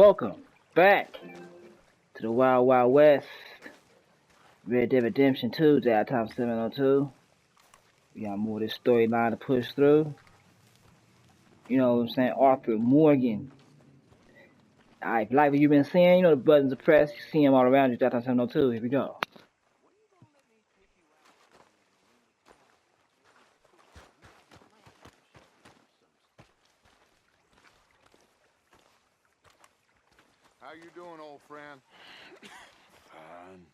Welcome back to the Wild Wild West. Red Dead Redemption 2, Jab Top 702. We got more of this storyline to push through. You know what I'm saying? Arthur Morgan. Alright, if you like what you've been seeing, you know the buttons are pressed. You see them all around you, Jab Top 702. Here we go. How you doing, old friend? Fine.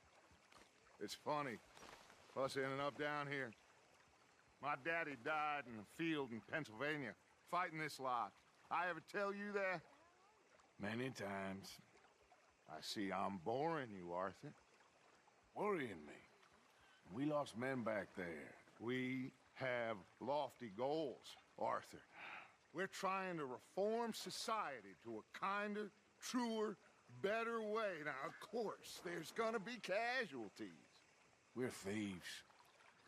It's funny, us ending up down here. My daddy died in a field in Pennsylvania, fighting this lot. I ever tell you that? Many times. I see I'm boring you, Arthur. Worrying me. We lost men back there. We have lofty goals, Arthur. We're trying to reform society to a kinder, truer, better way. Now, of course, there's gonna be casualties. We're thieves.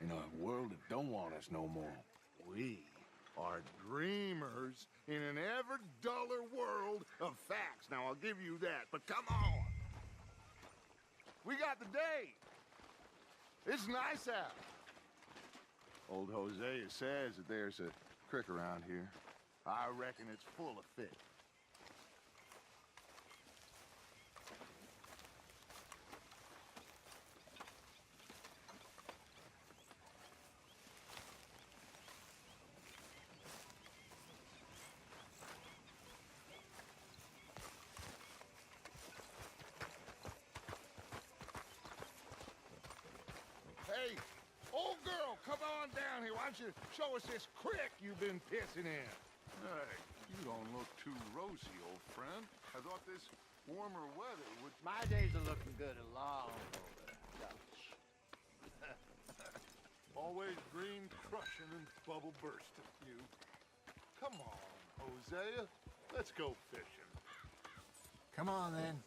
In a world that don't want us no more. We are dreamers in an ever duller world of facts. Now, I'll give you that, but come on. We got the day. It's nice out. Old Hosea says that there's a creek around here. I reckon it's full of fish. Hey, old girl, come on down here. Why don't you show us this creek you've been pissing in? Hey, you don't look too rosy, old friend. I thought this warmer weather would... My days are looking good along over Dutch. Always green crushing and bubble bursting, you. Come on, Hosea. Let's go fishing. Come on, then.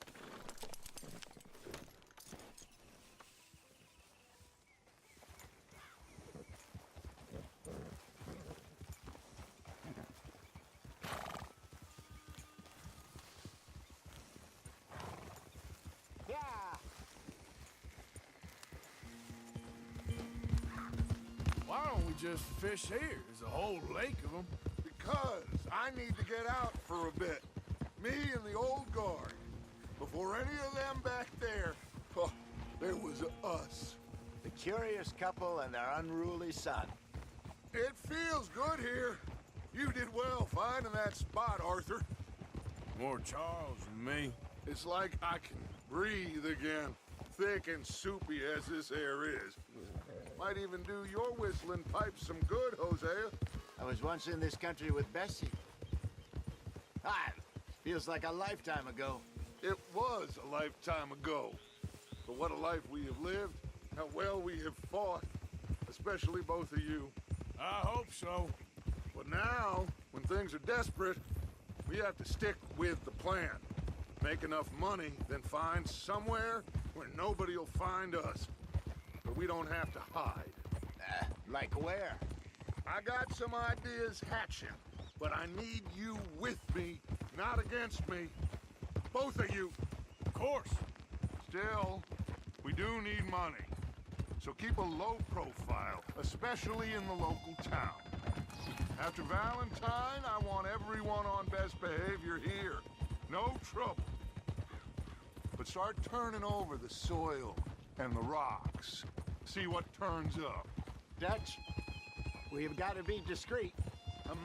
Yeah. Why don't we just fish here? There's a whole lake of them. Because I need to get out for a bit. Me and the old guard. Before any of them back there, oh, there was us. The curious couple and their unruly son. It feels good here. You did well finding that spot, Arthur. More Charles than me. It's like I can breathe again. Thick and soupy as this air is. Might even do your whistling pipes some good, Hosea. I was once in this country with Bessie. Ah, feels like a lifetime ago. It was a lifetime ago. But what a life we have lived. How well we have fought. Especially both of you. I hope so. But now, when things are desperate, we have to stick with the plan. Make enough money, then find somewhere where nobody will find us. But we don't have to hide. Like where? I got some ideas hatching, but I need you with me, not against me. Both of you. Of course. Still, we do need money. So keep a low profile, especially in the local town. After Valentine, I want everyone on best behavior here. No trouble. But start turning over the soil and the rocks. See what turns up. Dutch, we've got to be discreet.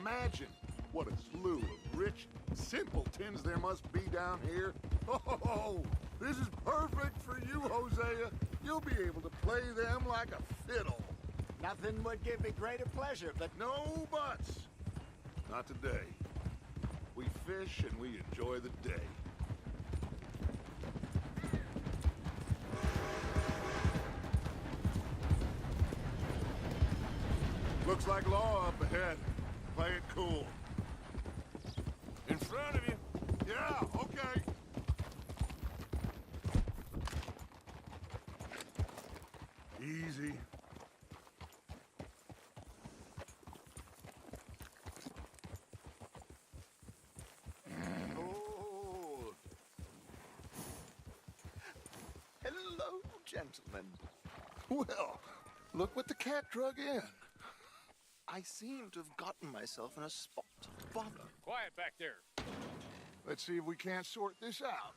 Imagine what a slew of rich simpletons there must be down here. Oh, this is perfect for you, Hosea. You'll be able to play them like a fiddle. Nothing would give me greater pleasure, but No buts. Not today. We fish and we enjoy the day. Looks like law up ahead. Play it cool. In front of you. Yeah, okay. Easy. oh, gentlemen. Well, look what the cat drug in. I seem to have gotten myself in a spot of bother. Quiet back there. Let's see if we can't sort this out.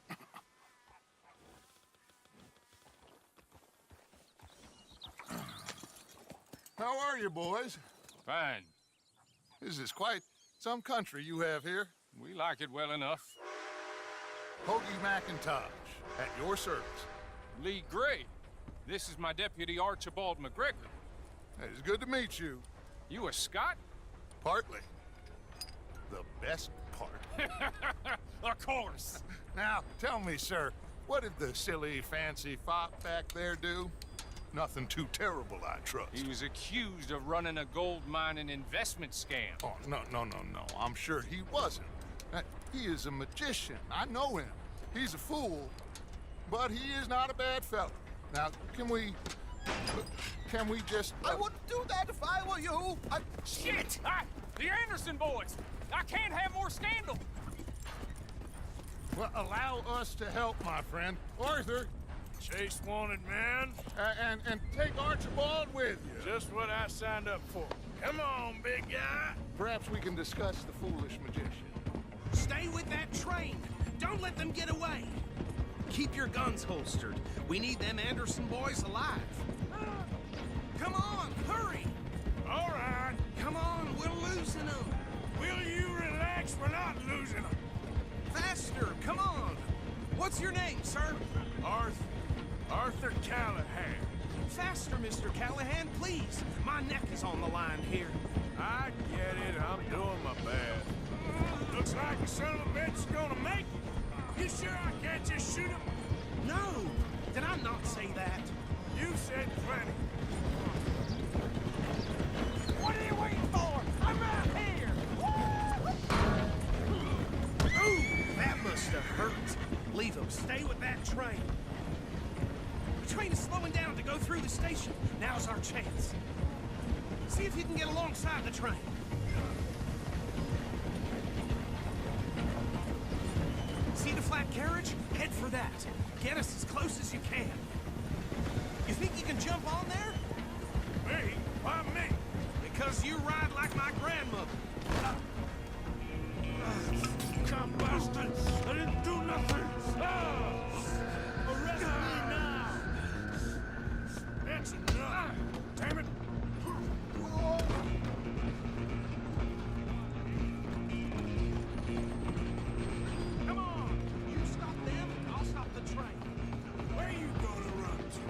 How are you, boys? Fine. This is quite some country you have here. We like it well enough. Hoagie McIntosh, at your service. Lee Gray. This is my deputy Archibald McGregor. It's good to meet you. You a Scot? Partly. The best part. Of course. Now, tell me, sir, what did the silly, fancy fop back there do? Nothing too terrible, I trust. He was accused of running a gold mining investment scam. Oh, no. I'm sure he wasn't. He is a magician. I know him. He's a fool, but he is not a bad fellow. Now, can we just... I wouldn't do that if I were you. Shit! The Anderson boys! I can't have more scandal! Well, allow us to help, my friend. Arthur, Chase wanted man. and take Archibald with you. Just what I signed up for. Come on, big guy. Perhaps we can discuss the foolish magician. Stay with that train. Don't let them get away. Keep your guns holstered. We need them Anderson boys alive. Come on, hurry. All right. Come on, we're losing them. Will you relax? We're not losing them. Faster, come on. What's your name, sir? Arthur Callahan. Faster, Mr. Callahan, please. My neck is on the line here. I get it. I'm doing my best. Looks like the son of a bitch's gonna make it. You sure I can't just shoot him? No, did I not say that? You said plenty. What are you waiting for? I'm right here. Ooh, that must have hurt. Leave him. Stay with that train. The train is slowing down to go through the station. Now's our chance. See if you can get alongside the train. See the flat carriage? Head for that. Get us as close as you can. You think you can jump on there? Me? Why me? Because you ride like my grandmother. Come bastard! I didn't do nothing! Arrest me now! That's enough! Damn it! Come on! You stop them, I'll stop the train. Where you gonna run to?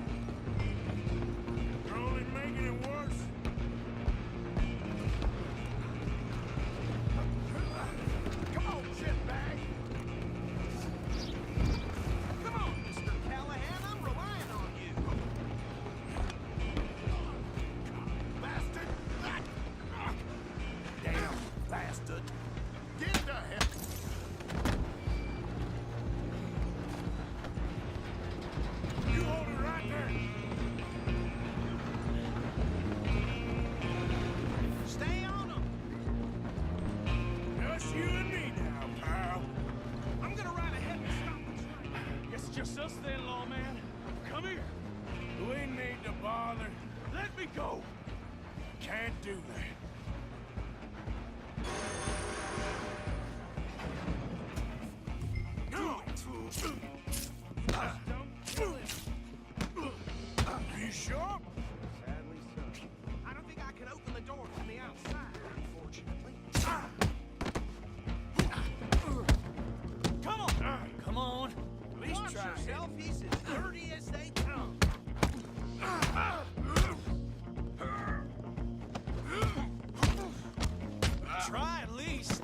You're only making it worse. Come on, shitbag! Come on, Mr. Callahan, I'm relying on you. Bastard! Damn bastard. Get the hell... You hold it right there! Stay on them. Just you and me now, pal. I'm gonna ride ahead and stop the train. Guess it's just us then, lawman. Come here. We need to bother. Let me go. Can't do that. Don't kill him. Are you sure? Sadly so. I don't think I can open the door from the outside, unfortunately. Come on! Come on. At least watch yourself. He's as dirty as they come. Try at least.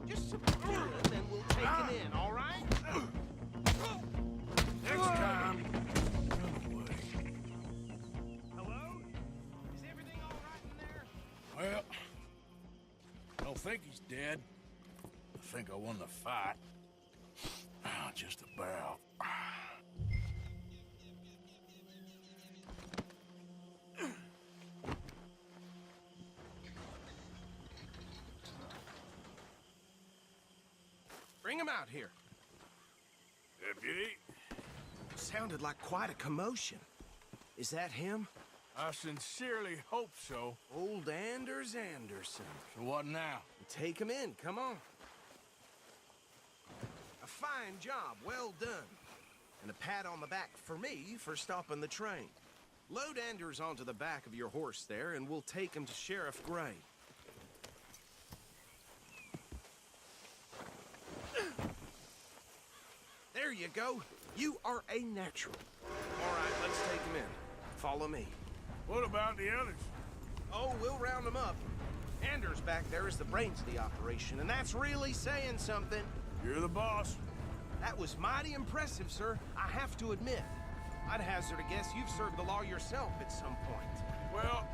Just subdue him, then we'll take him in, all right? Next time. Run away. Hello? Is everything all right in there? Well, I don't think he's dead. I think I won the fight. Just about. Bring him out here. Deputy? Sounded like quite a commotion. Is that him? I sincerely hope so. Old Anders Anderson. So what now? Take him in, come on. A fine job, well done. And a pat on the back for me for stopping the train. Load Anders onto the back of your horse there, and we'll take him to Sheriff Gray. There you go. You are a natural. All right, let's take him in. Follow me. What about the others? Oh, we'll round them up. Anders back there is the brains of the operation, and that's really saying something. You're the boss. That was mighty impressive, sir. I have to admit. I'd hazard a guess you've served the law yourself at some point. Well,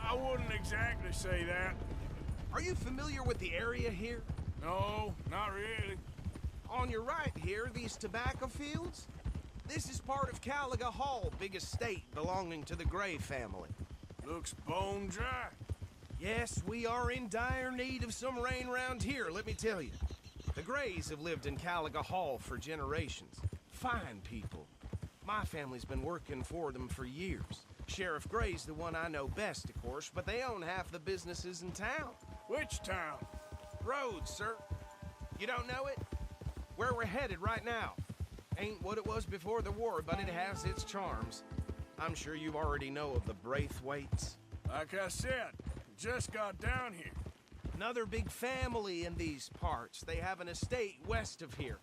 I wouldn't exactly say that. Are you familiar with the area here? No, not really. On your right here, these tobacco fields? This is part of Caliga Hall, big estate belonging to the Gray family. Looks bone dry. Yes, we are in dire need of some rain round here, let me tell you. The Grays have lived in Caliga Hall for generations. Fine people. My family's been working for them for years. Sheriff Gray's the one I know best, of course, but they own half the businesses in town. Which town? Rhodes, sir. You don't know it? Where we're headed right now. Ain't what it was before the war, but it has its charms. I'm sure you already know of the Braithwaites. Like I said, just got down here. Another big family in these parts. They have an estate west of here.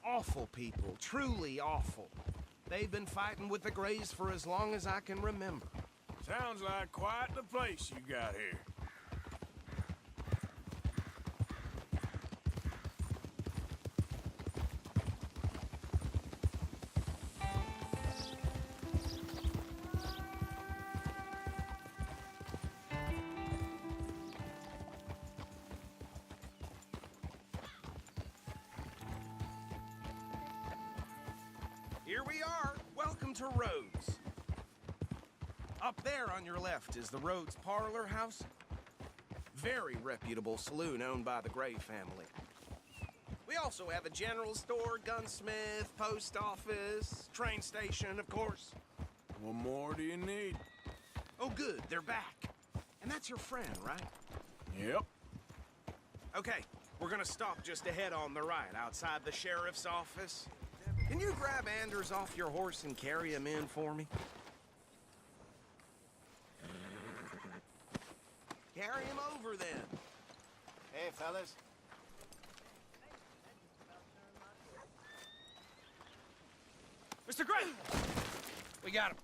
Awful people, truly awful. They've been fighting with the Grays for as long as I can remember. Sounds like quite the place you got here. Here we are. Welcome to Rhodes. Up there on your left is the Rhodes Parlor House. Very reputable saloon owned by the Gray family. We also have a general store, gunsmith, post office, train station, of course. What more do you need? Oh, good, they're back. And that's your friend, right? Yep. Okay, we're gonna stop just ahead on the right, outside the sheriff's office. Can you grab Anders off your horse and carry him in for me? Carry him over, then. Hey, fellas. Mr. Gray! We got him.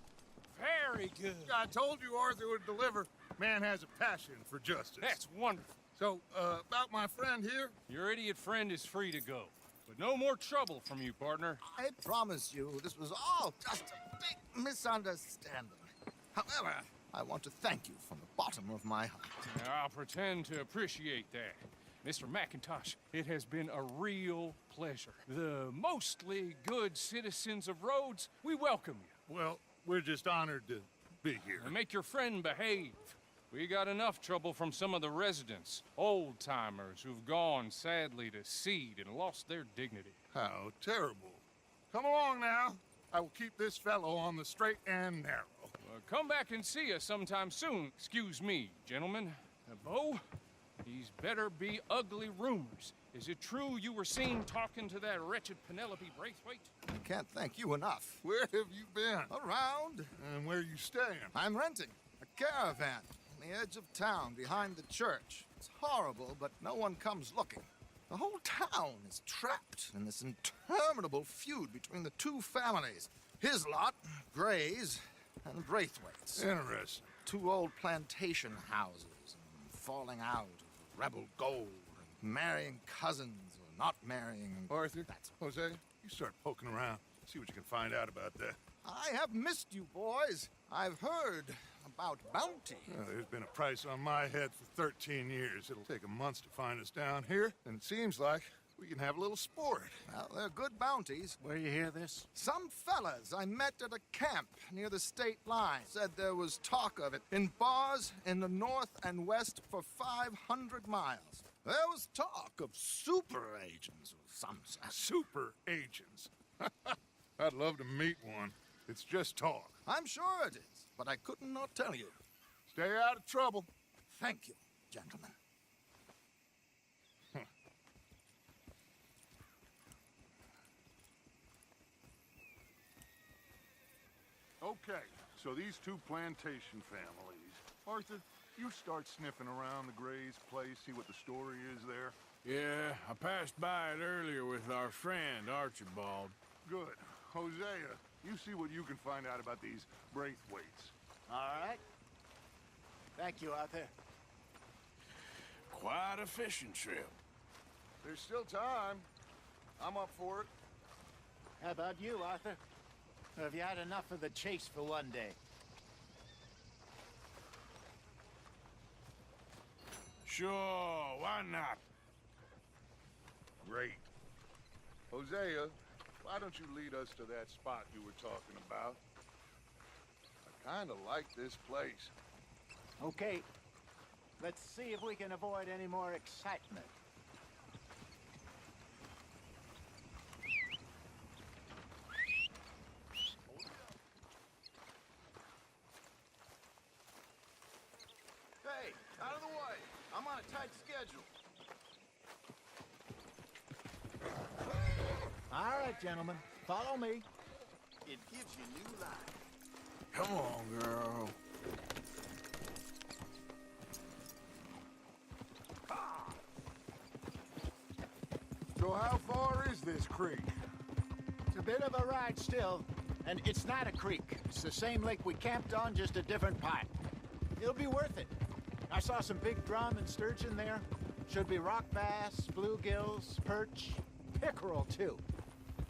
Very good. I told you Arthur would deliver. Man has a passion for justice. That's wonderful. So, about my friend here? Your idiot friend is free to go. But no more trouble from you, partner. I promise you, this was all just a big misunderstanding. However, I want to thank you from the bottom of my heart. I'll pretend to appreciate that. Mr. McIntosh, it has been a real pleasure. The mostly good citizens of Rhodes, we welcome you. Well, we're just honored to be here. And make your friend behave. We got enough trouble from some of the residents, old-timers who've gone, sadly, to seed and lost their dignity. How terrible. Come along now. I will keep this fellow on the straight and narrow. Come back and see us sometime soon. Excuse me, gentlemen. Bo, these better be ugly rumors. Is it true you were seen talking to that wretched Penelope Braithwaite? I can't thank you enough. Where have you been? Around, And where you staying? I'm renting a caravan on the edge of town behind the church. It's horrible, but no one comes looking. The whole town is trapped in this interminable feud between the two families. His lot, Gray's, and Braithwaite's. Interesting. Two old plantation houses, falling out of rebel gold, and marrying cousins or not marrying. Arthur, That's Jose, you start poking around. See what you can find out about that. I have missed you, boys. I've heard about bounty. Well, there's been a price on my head for 13 years. It'll take a month to find us down here, and it seems like we can have a little sport. Well, they're good bounties. Where you hear this? Some fellas I met at a camp near the state line said there was talk of it in bars in the north and west for 500 miles. There was talk of super agents of some sort. Super agents. I'd love to meet one. It's just talk. I'm sure it is, but I could not tell you. Stay out of trouble. Thank you, gentlemen. Okay, so these two plantation families. Arthur, you start sniffing around the Gray's place, see what the story is there. Yeah, I passed by it earlier with our friend, Archibald. Good. Hosea, you see what you can find out about these Braithwaites. All right. Thank you, Arthur. Quite a fishing trip. There's still time. I'm up for it. How about you, Arthur? Or have you had enough of the chase for one day? Sure, why not? Great. Hosea, why don't you lead us to that spot you were talking about? I kinda like this place. Okay. Let's see if we can avoid any more excitement. Hey, out of the way. I'm on a tight schedule. All right, gentlemen. Follow me. It gives you new life. Come on, girl. So how far is this creek? It's a bit of a ride still, and it's not a creek. It's the same lake we camped on, just a different part. It'll be worth it. I saw some big drum and sturgeon there. Should be rock bass, bluegills, perch, pickerel, too.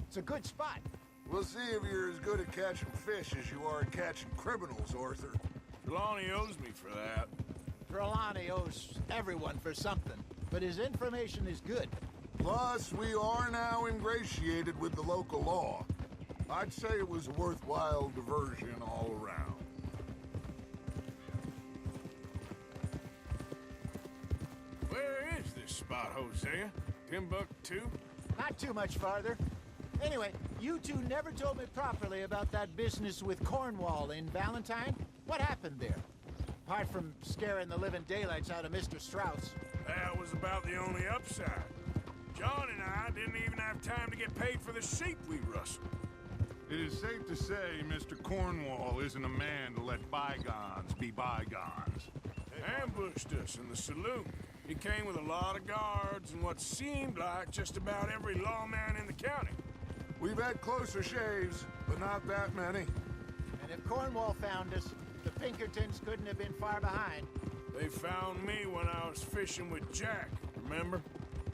It's a good spot. We'll see if you're as good at catching fish as you are at catching criminals, Arthur. Trelawney owes me for that. Trelawney owes everyone for something, but his information is good. Plus, we are now ingratiated with the local law. I'd say it was a worthwhile diversion all around. Where is this spot, Hosea? Timbuktu? Not too much farther. Anyway, you two never told me properly about that business with Cornwall in Valentine. What happened there? Apart from scaring the living daylights out of Mr. Strauss. That was about the only upside. John and I didn't even have time to get paid for the sheep we rustled. It is safe to say Mr. Cornwall isn't a man to let bygones be bygones. Ambushed us in the saloon. He came with a lot of guards and what seemed like just about every lawman in the county. We've had closer shaves, but not that many. And if Cornwall found us, the Pinkertons couldn't have been far behind. They found me when I was fishing with Jack, remember?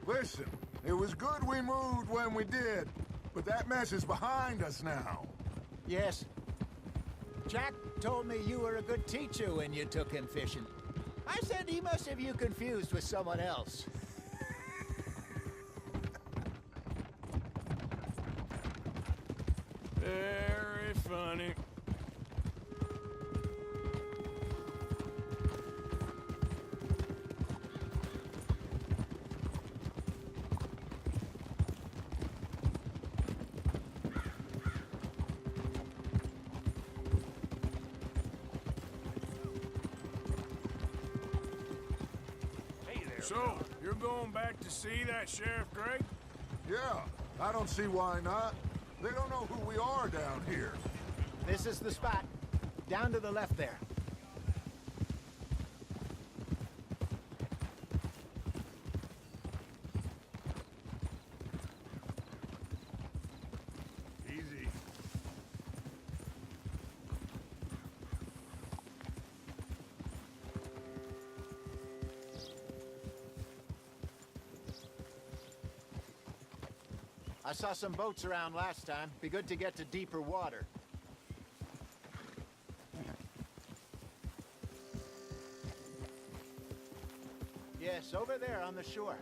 Listen, it was good we moved when we did, but that mess is behind us now. Yes. Jack told me you were a good teacher when you took him fishing. I said he must have you confused with someone else. Very funny. So, you're going back to see that Sheriff Gray? Yeah, I don't see why not. They don't know who we are down here. This is the spot. Down to the left there. Easy. I saw some boats around last time. Be good to get to deeper water. Yes, over there on the shore.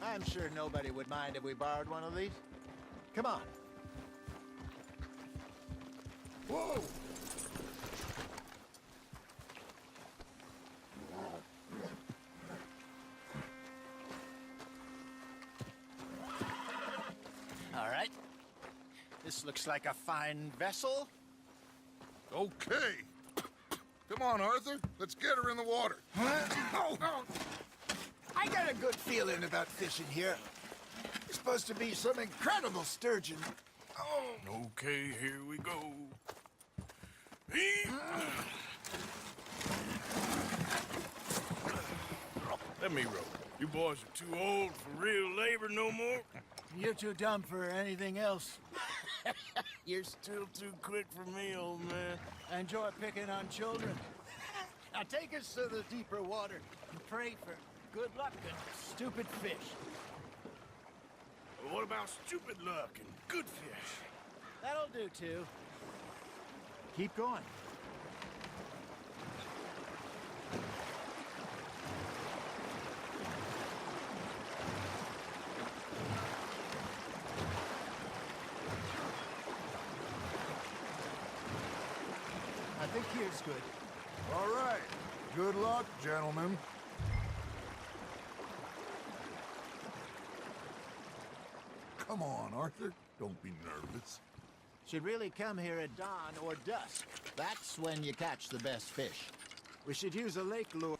I'm sure nobody would mind if we borrowed one of these. Come on. Whoa! This looks like a fine vessel. Okay. Come on, Arthur. Let's get her in the water. Oh. I got a good feeling about fishing here. It's supposed to be some incredible sturgeon. Oh. Okay, here we go. Let me row. You boys are too old for real labor no more. You're too dumb for anything else. You're still too quick for me, old man. I enjoy picking on children. Now take us to the deeper water and pray for good luck and stupid fish. Well, what about stupid luck and good fish? That'll do, too. Keep going. I think here's good. All right. Good luck, gentlemen. Come on, Arthur. Don't be nervous. Should really come here at dawn or dusk. That's when you catch the best fish. We should use a lake lure.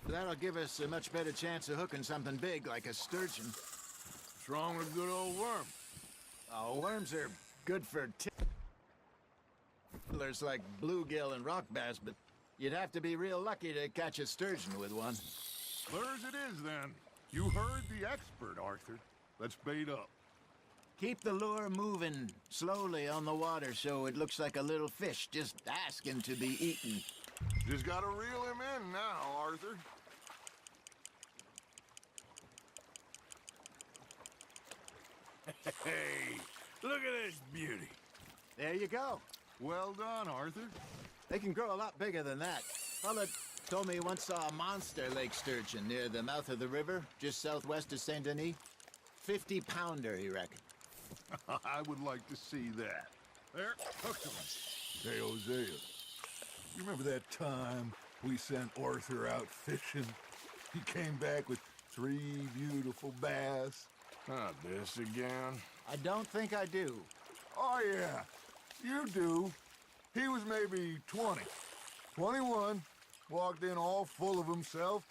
That'll give us a much better chance of hooking something big like a sturgeon. What's wrong with a good old worm? Oh, worms are good for ticklers like bluegill and rock bass, but you'd have to be real lucky to catch a sturgeon with one. Clear as it is, then. You heard the expert, Arthur. Let's bait up. Keep the lure moving slowly on the water so it looks like a little fish just asking to be eaten. Just gotta reel him in now, Arthur. Hey, look at this beauty. There you go. Well done, Arthur. They can grow a lot bigger than that. Fella told me he once saw a monster lake sturgeon near the mouth of the river, just southwest of Saint Denis. 50-pounder, he reckoned. I would like to see that. There, hook him. Hey, Hosea. You remember that time we sent Arthur out fishing? He came back with 3 beautiful bass. Not this again. I don't think I do. Oh, yeah. You do. He was maybe 20. 21. Walked in all full of himself.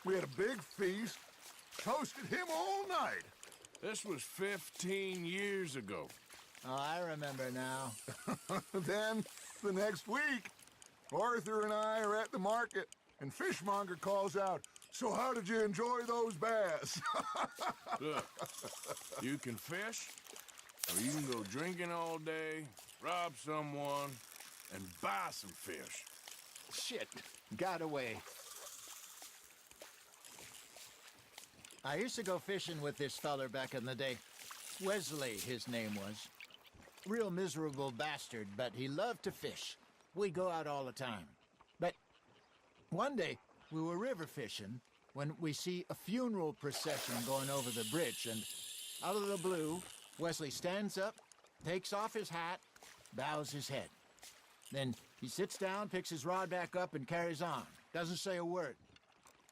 We had a big feast. Toasted him all night. This was 15 years ago. Oh, I remember now. Then, the next week, Arthur and I are at the market, and Fishmonger calls out, "So how did you enjoy those bass?" Look, you can fish, or you can go drinking all day, rob someone, and buy some fish. Shit, got away. I used to go fishing with this feller back in the day. Wesley, his name was. Real miserable bastard, but he loved to fish. We'd go out all the time. But one day, we were river fishing when we see a funeral procession going over the bridge, and out of the blue, Wesley stands up, takes off his hat, bows his head. Then he sits down, picks his rod back up, and carries on. Doesn't say a word.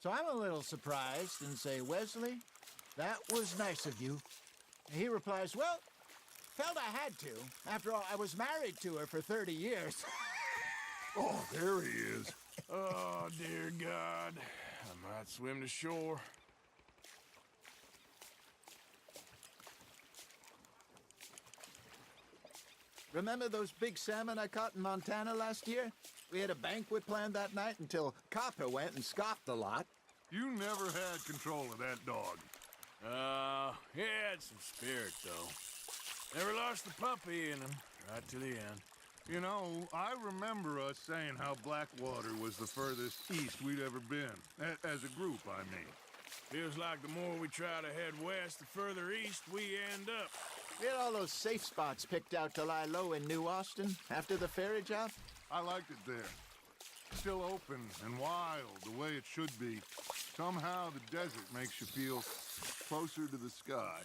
So I'm a little surprised and say, "Wesley, that was nice of you." And he replies, "Well, felt I had to. After all, I was married to her for 30 years. Oh, there he is. Oh, dear God. I might swim to shore. Remember those big salmon I caught in Montana last year? We had a banquet planned that night until Copper went and scoffed a lot. You never had control of that dog. He had some spirit, though. Never lost the puppy in him, right to the end. You know, I remember us saying how Blackwater was the furthest east we'd ever been. As a group, I mean. Feels like the more we try to head west, the further east we end up. We had all those safe spots picked out to lie low in New Austin after the ferry job. I liked it there. Still open and wild, the way it should be. Somehow the desert makes you feel closer to the sky.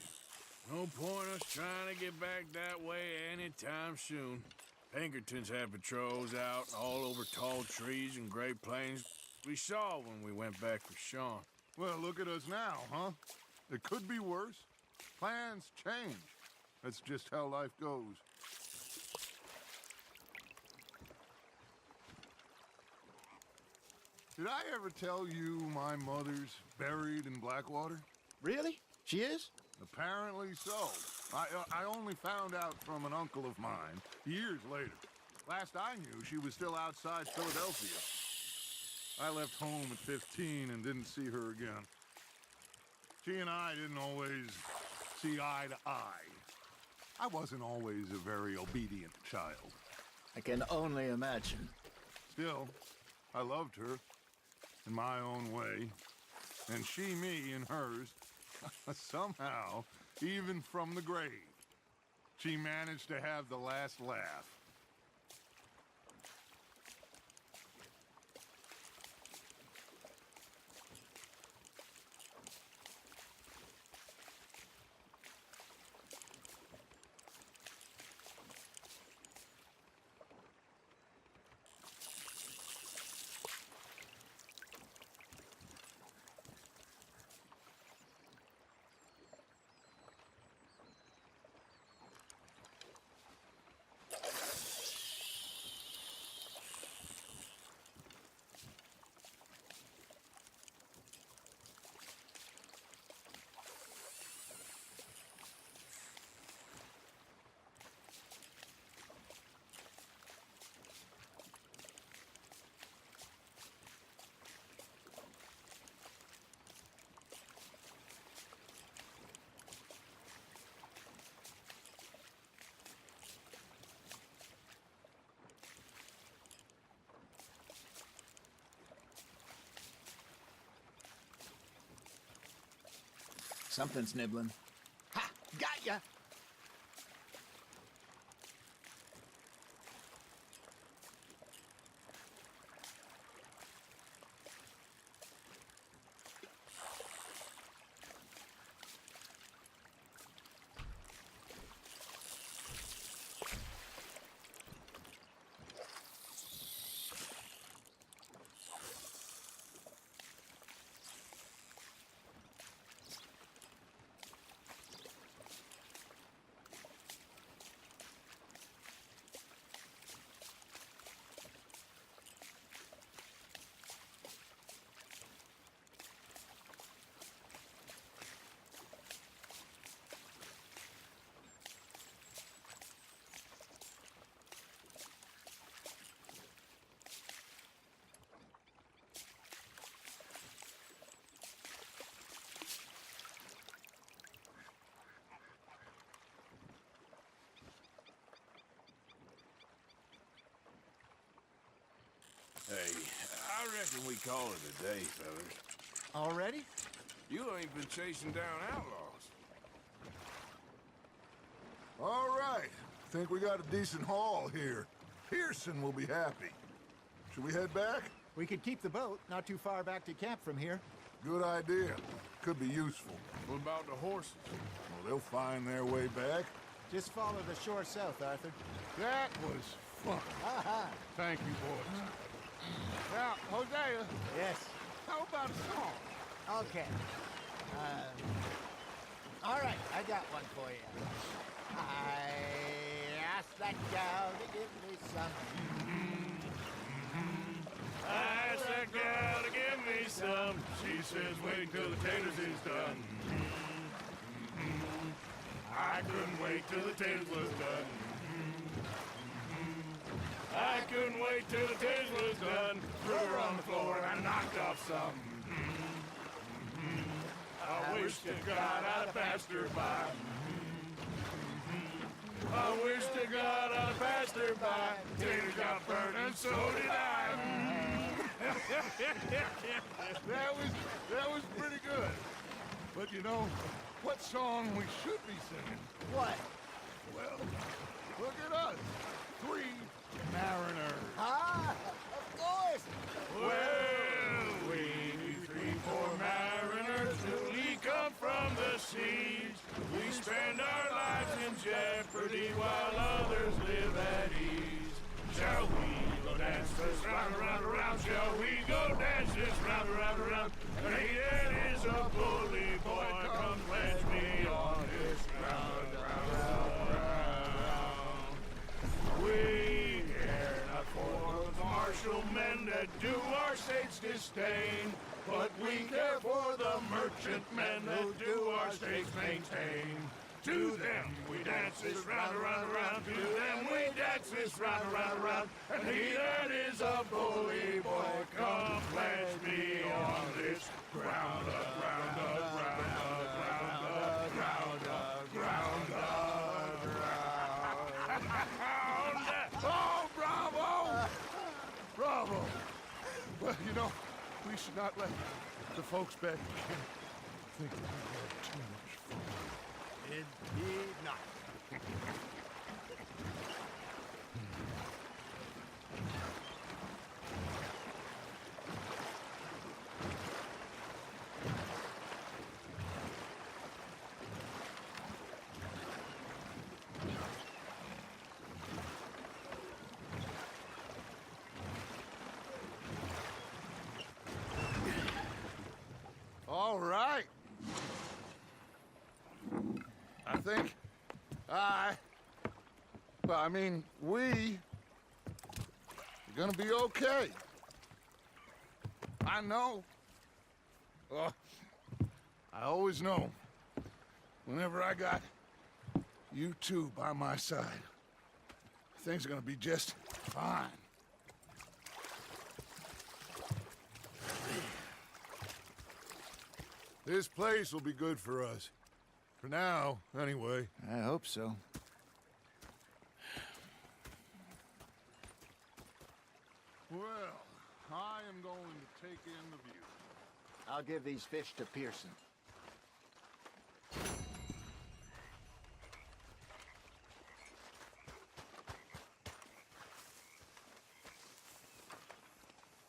No point us trying to get back that way anytime soon. Pinkertons had patrols out all over tall trees and Great Plains. We saw when we went back for Sean. Well, look at us now, huh? It could be worse. Plans change. That's just how life goes. Did I ever tell you my mother's buried in Blackwater? Really? She is? Apparently so. I only found out from an uncle of mine years later. Last I knew, she was still outside Philadelphia. I left home at 15 and didn't see her again. She and I didn't always see eye to eye. I wasn't always a very obedient child. I can only imagine. Still, I loved her in my own way, and she me in hers. Somehow, even from the grave, she managed to have the last laugh. Something's nibbling. Ha! Got ya! Hey, I reckon we call it a day, fellas. Already? You ain't been chasing down outlaws. All right. Think we got a decent haul here. Pearson will be happy. Should we head back? We could keep the boat not too far back to camp from here. Good idea. Could be useful. What about the horses? Well, they'll find their way back. Just follow the shore south, Arthur. That was fun. Thank you, boys. Now, Hosea, Yes. how about a song? Okay. All right, I got one for you. I asked that gal to give me some. I asked that gal to give me some. She says wait till the taters is done. I couldn't wait till the taters was done. I couldn't wait till the taters was done. Threw her on the floor and I knocked off some. I wish to God I'd passed her by. I wish to God I passed her by. Taters got burned and so did I. That was pretty good. But you know, what song we should be singing? What? Well, look at us. 3 mariners. Ah, of course. Well, we 3 poor mariners newly come from the seas. We spend our lives in jeopardy while others live at ease. Shall we go dance this round, around, around? Shall we go dance this round, around, around? Hey, it is a bully boy, come pledge me on his sustain. But we care for the merchantmen who do our stakes maintain. To them we dance this round, around, around. To them we dance this round, around, around. And he that is a bully boy, come pledge me on this ground up, ground up, ground up, ground up, ground up, ground up, ground up. Oh, bravo! Bravo! Well, you know, we should not let the folks back in camp think that we had too much fun. Indeed not. All right. I think we are gonna be okay. I know. I always know. Whenever I got you two by my side, things are gonna be just fine. This place will be good for us. For now, anyway. I hope so. Well, I am going to take in the view. I'll give these fish to Pearson.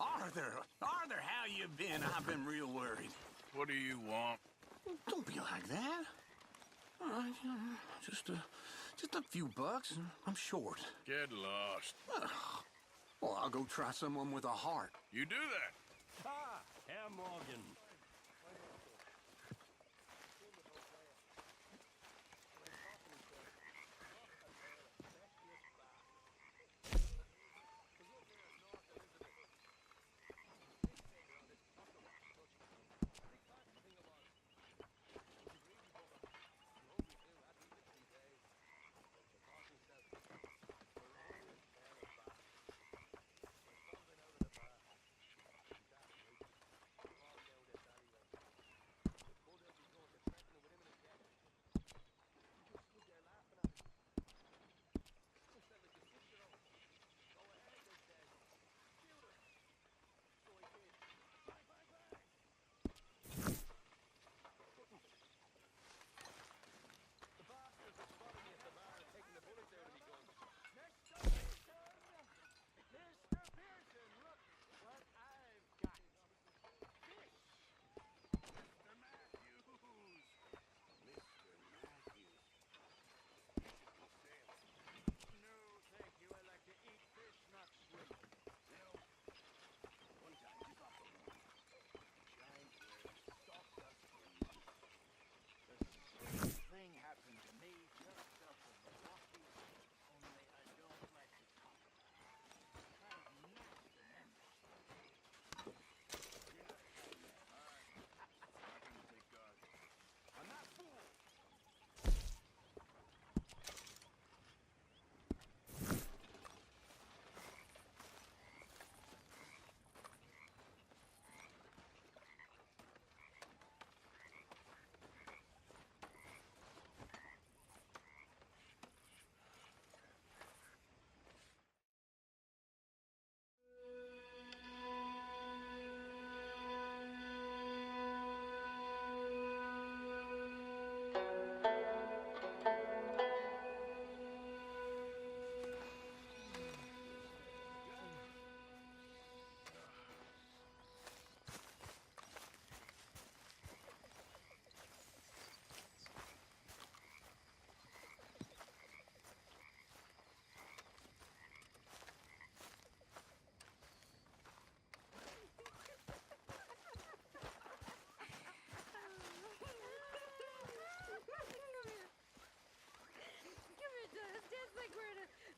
Arthur, how you been? I've been real worried. What do you want? Don't be like that. All right, just a few bucks, and I'm short. Get lost. Well, I'll go try someone with a heart. You do that. Ah, Herr Morgan.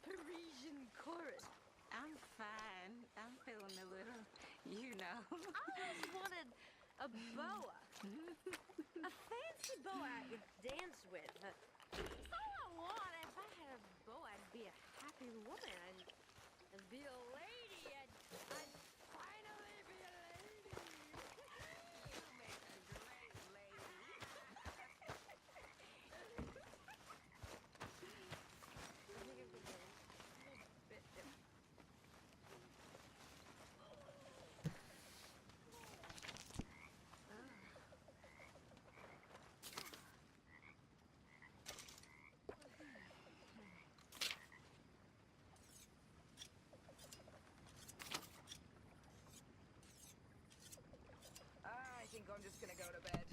Parisian chorus. I'm fine. I'm feeling a little You know. I always wanted a boa. A fancy boa I could dance with. That's all I want. If I had a boa, I'd be a happy woman. I'd be a lady. I'd finally be a lady. You make a great lady. I think it'd be good. A bit different. I think I'm just gonna go to bed.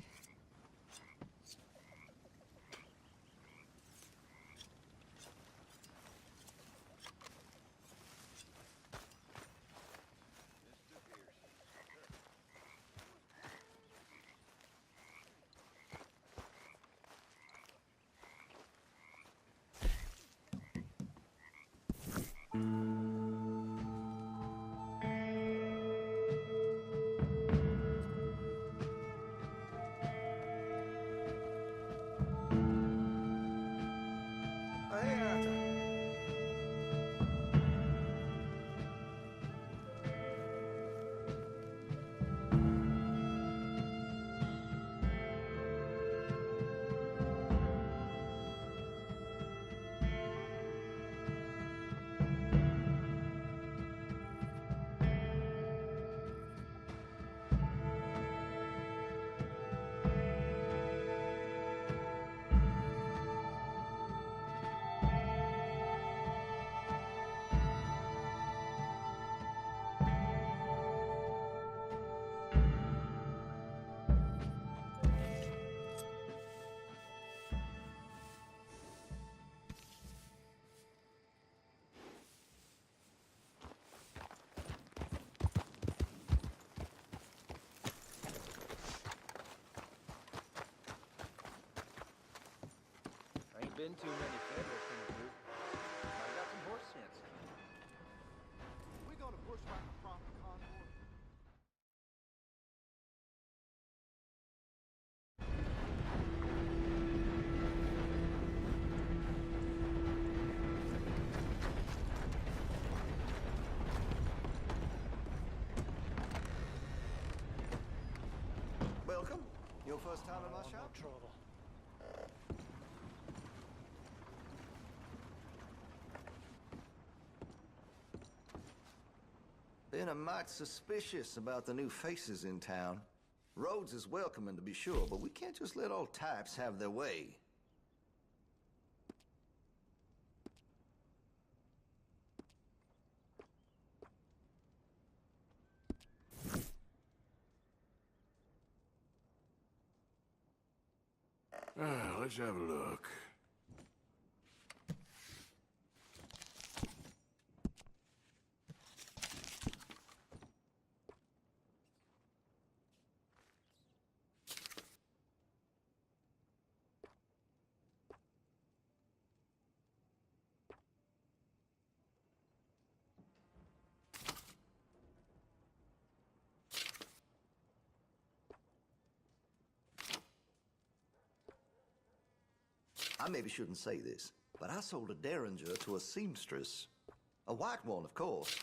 Hey, Arthur. Ain't been too many federals come through. I got some horse sense. We gonna bushwhack a proper convoy? Welcome. Your first time in my shop? Trouble. Been a mite suspicious about the new faces in town. Rhodes is welcoming, to be sure, but we can't just let all types have their way. Let's have a look. I maybe shouldn't say this, but I sold a derringer to a seamstress. A white one, of course.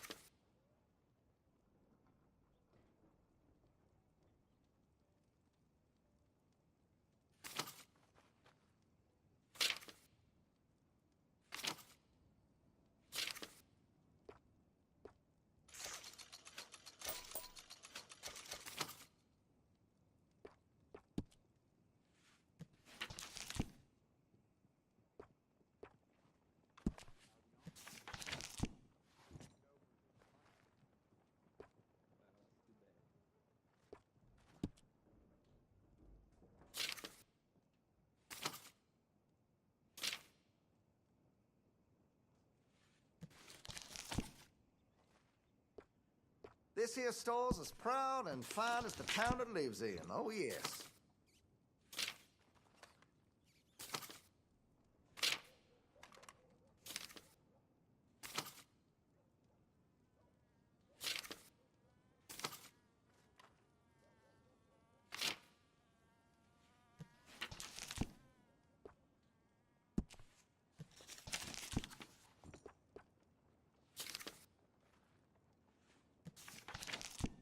This here store's as proud and fine as the town it lives in. Oh, yes.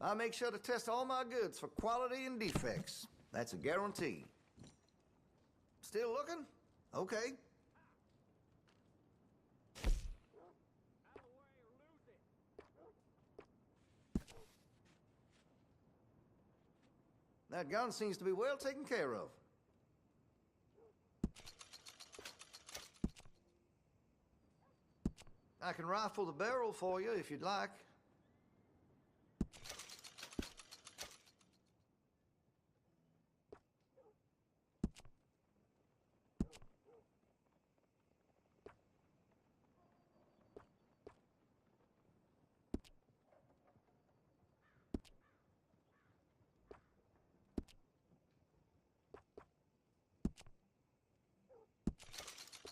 I make sure to test all my goods for quality and defects. That's a guarantee. Still looking? Okay. That gun seems to be well taken care of. I can rifle the barrel for you if you'd like.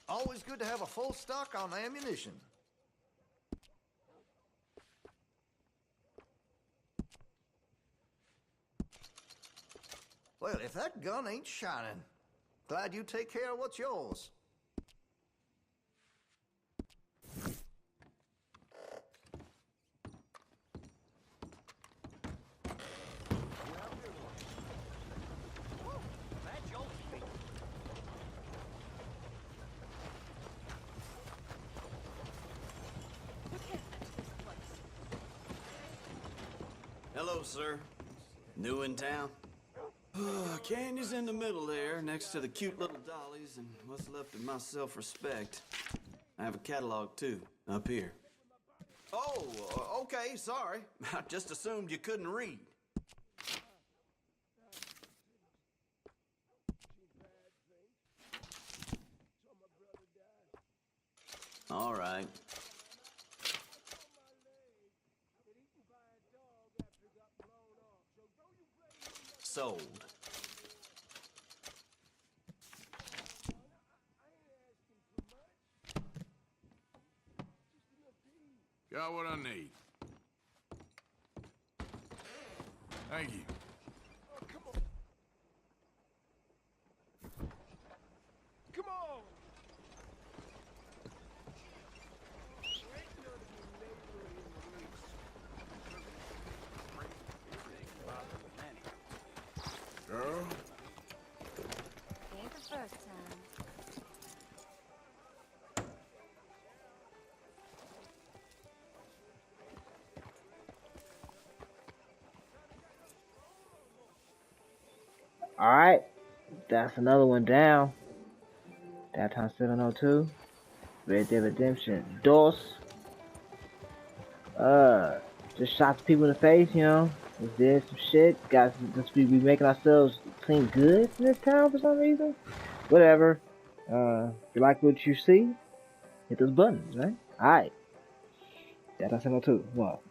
Always good to have a full stock on ammunition. Well, if that gun ain't shining, glad you take care of what's yours. Hello, sir. New in town? Canyon's in the middle there, next to the cute little dollies and what's left of my self-respect. I have a catalog, too, up here. Oh, okay, sorry. I just assumed you couldn't read. All right. Sold. Got what I need. Thank you. Come on! Girl? Ain't the first time. Alright, that's another one down. That time 702. Red Dead Redemption. DOS. Just shot some people in the face, you know. Just did some shit. Guys, just be making ourselves seem good in this town for some reason. Whatever. If you like what you see, hit those buttons, right? Alright. That time 702. Well.